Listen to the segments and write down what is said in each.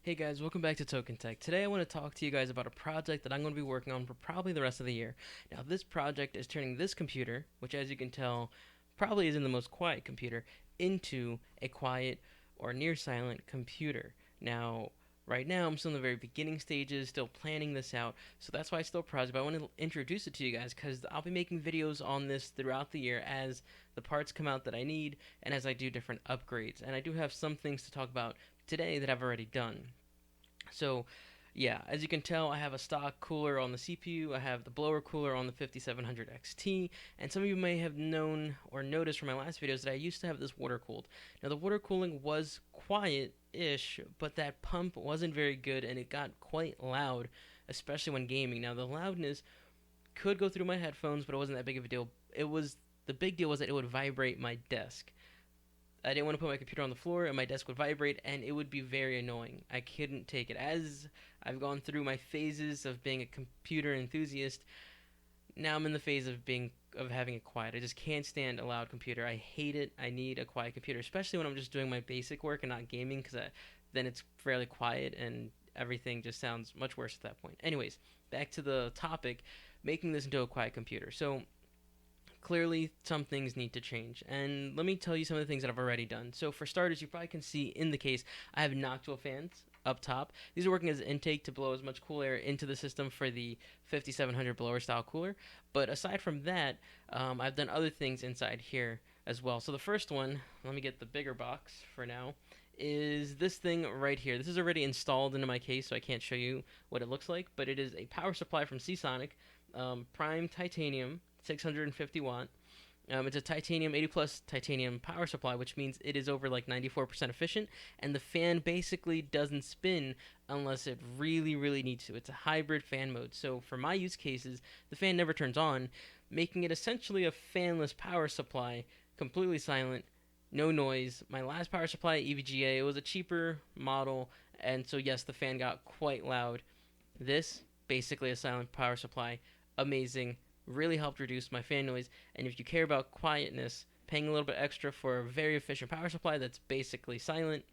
Hey guys, welcome back to Token Tech. Today I want to talk to you guys about a project that I'm going to be working on for probably the rest of the year. Now, this project is turning this computer, which as you can tell probably isn't the most quiet computer, into a quiet or near silent computer. Now, right now I'm still in the very beginning stages, still planning this out, so that's why it's still a project, but I want to introduce it to you guys because I'll be making videos on this throughout the year as the parts come out that I need and as I do different upgrades. And I do have some things to talk about today that I've already done. So, yeah, as you can tell, I have a stock cooler on the CPU. I have the blower cooler on the 5700 XT, and some of you may have known or noticed from my last videos that I used to have this water cooled. Now, the water cooling was quiet-ish, but that pump wasn't very good, and it got quite loud, especially when gaming. Now, the loudness could go through my headphones, but it wasn't that big of a deal. The big deal was that it would vibrate my desk. I didn't want to put my computer on the floor and my desk would vibrate and it would be very annoying. I couldn't take it. As I've gone through my phases of being a computer enthusiast, now I'm in the phase of having it quiet. I just can't stand a loud computer. I hate it. I need a quiet computer, especially when I'm just doing my basic work and not gaming cuz then it's fairly quiet and everything just sounds much worse at that point. Anyways, back to the topic, making this into a quiet computer. So, clearly some things need to change. And let me tell you some of the things that I've already done. So for starters, you probably can see in the case, I have Noctua fans up top. These are working as intake to blow as much cool air into the system for the 5700 blower style cooler. But aside from that, I've done other things inside here as well. So the first one, let me get the bigger box for now, is this thing right here. This is already installed into my case, so I can't show you what it looks like, but it is a power supply from Seasonic, Prime Titanium, 650 watt. It's a titanium 80 plus titanium power supply, which means it is over like 94% efficient, and the fan basically doesn't spin unless it really, really needs to. It's a hybrid fan mode. So for my use cases, the fan never turns on, making it essentially a fanless power supply, completely silent, no noise. My last power supply, EVGA, it was a cheaper model, and so yes, the fan got quite loud. This, basically a silent power supply, amazing, really helped reduce my fan noise. And if you care about quietness, paying a little bit extra for a very efficient power supply that's basically silent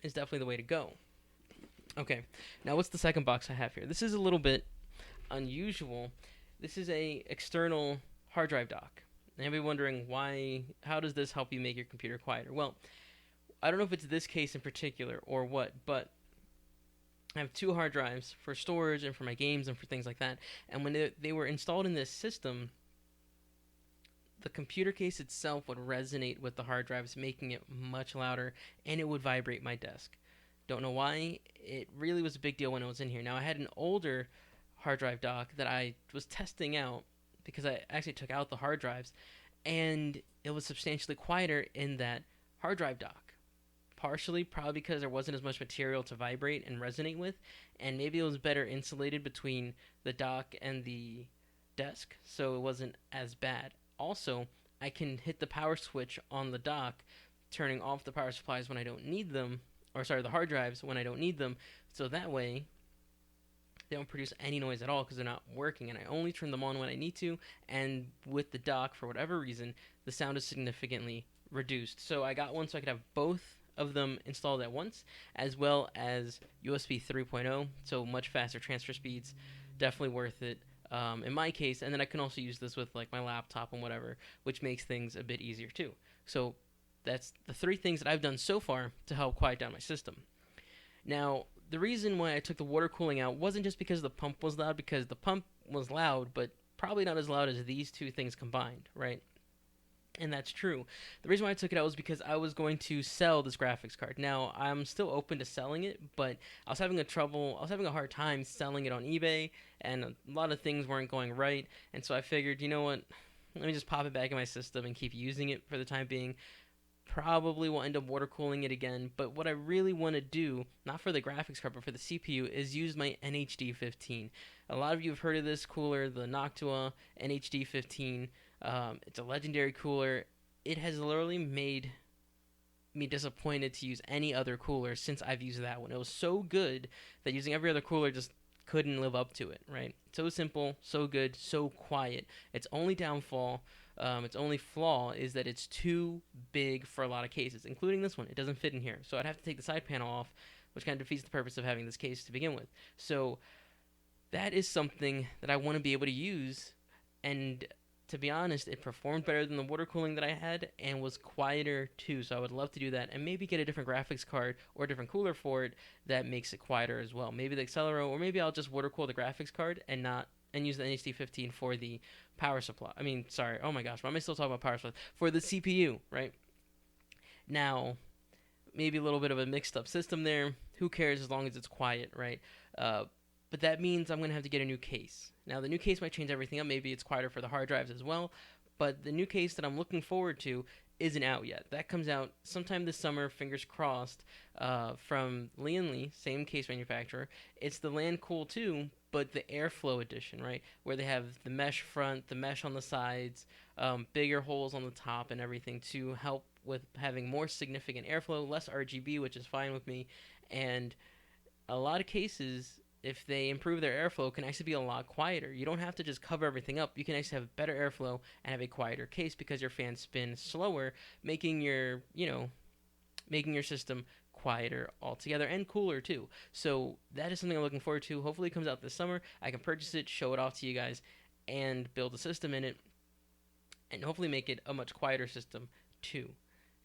is definitely the way to go. Okay, now what's the second box I have here? This is a little bit unusual. This is a external hard drive dock. And you'll be wondering how does this help you make your computer quieter? Well, I don't know if it's this case in particular or what, but I have two hard drives for storage and for my games and for things like that. And when they were installed in this system, the computer case itself would resonate with the hard drives, making it much louder, and it would vibrate my desk. Don't know why. It really was a big deal when it was in here. Now, I had an older hard drive dock that I was testing out because I actually took out the hard drives, and it was substantially quieter in that hard drive dock. Partially, probably because there wasn't as much material to vibrate and resonate with, and maybe it was better insulated between the dock and the desk, so it wasn't as bad. Also, I can hit the power switch on the dock, turning off the power supplies when I don't need them, or sorry, the hard drives when I don't need them, so that way they don't produce any noise at all because they're not working, and I only turn them on when I need to. And with the dock, for whatever reason, the sound is significantly reduced. So I got one so I could have both of them installed at once, as well as USB 3.0, so much faster transfer speeds. Definitely worth it in my case. And then I can also use this with like my laptop and whatever, which makes things a bit easier too. So that's the three things that I've done so far to help quiet down my system. Now, the reason why I took the water cooling out wasn't just because the pump was loud, because the pump was loud, but probably not as loud as these two things combined, right? And that's true. The reason why I took it out was because I was going to sell this graphics card. Now, I'm still open to selling it, but I was having a hard time selling it on eBay, and a lot of things weren't going right. And so I figured, you know what? Let me just pop it back in my system and keep using it for the time being. Probably will end up water cooling it again, but what I really want to do, not for the graphics card, but for the CPU, is use my NHD 15. A lot of you have heard of this cooler, the Noctua NHD 15. It's a legendary cooler. It has literally made me disappointed to use any other cooler since I've used that one. It was so good that using every other cooler just couldn't live up to it, right? So simple, so good, so quiet. Its only downfall, its only flaw is that it's too big for a lot of cases, including this one. It doesn't fit in here. So I'd have to take the side panel off, which kind of defeats the purpose of having this case to begin with. So that is something that I want to be able to use. And to be honest, it performed better than the water cooling that I had and was quieter too. So I would love to do that and maybe get a different graphics card or a different cooler for it that makes it quieter as well. Maybe the Accelero, or maybe I'll just water cool the graphics card and not and use the NHD15 for the power supply. I mean, sorry. Oh my gosh, why am I still talking about power supply? For the CPU, right? Now, maybe a little bit of a mixed up system there. Who cares as long as it's quiet, right? Uh, but that means I'm going to have to get a new case. Now, the new case might change everything up. Maybe it's quieter for the hard drives as well. But the new case that I'm looking forward to isn't out yet. That comes out sometime this summer, fingers crossed, from Lian same case manufacturer. It's the LandCool 2, but the Airflow edition, right? Where they have the mesh front, the mesh on the sides, bigger holes on the top, and everything to help with having more significant airflow, less RGB, which is fine with me. And a lot of cases, if they improve their airflow, can actually be a lot quieter. You don't have to just cover everything up. You can actually have better airflow and have a quieter case because your fans spin slower, making your, making your system quieter altogether and cooler too. So that is something I'm looking forward to. Hopefully it comes out this summer. I can purchase it, show it off to you guys, and build a system in it, and hopefully make it a much quieter system too.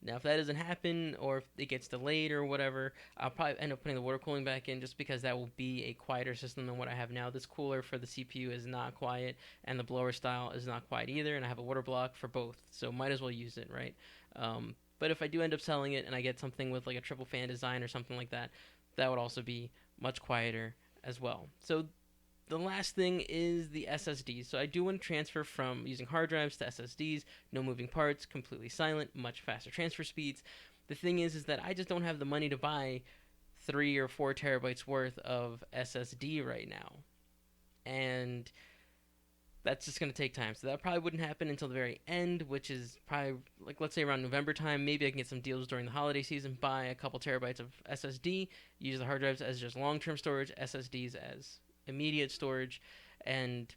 Now, if that doesn't happen, or if it gets delayed or whatever, I'll probably end up putting the water cooling back in just because that will be a quieter system than what I have now. This cooler for the CPU is not quiet, and the blower style is not quiet either, and I have a water block for both, so might as well use it, right? But if I do end up selling it and I get something with like a triple fan design or something like that, that would also be much quieter as well. So the last thing is the SSDs. So I do want to transfer from using hard drives to SSDs, no moving parts, completely silent, much faster transfer speeds. The thing is that I just don't have the money to buy 3 or 4 terabytes worth of SSD right now. And that's just going to take time. So that probably wouldn't happen until the very end, which is probably, like, let's say around November time. Maybe I can get some deals during the holiday season, buy a couple terabytes of SSD, use the hard drives as just long-term storage, SSDs as immediate storage, and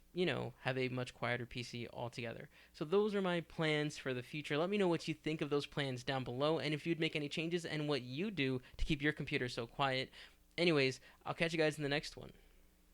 have a much quieter PC altogether. So those are my plans for the future. Let me know what you think of those plans down below, and if you'd make any changes and what you do to keep your computer so quiet. Anyways, I'll catch you guys in the next one.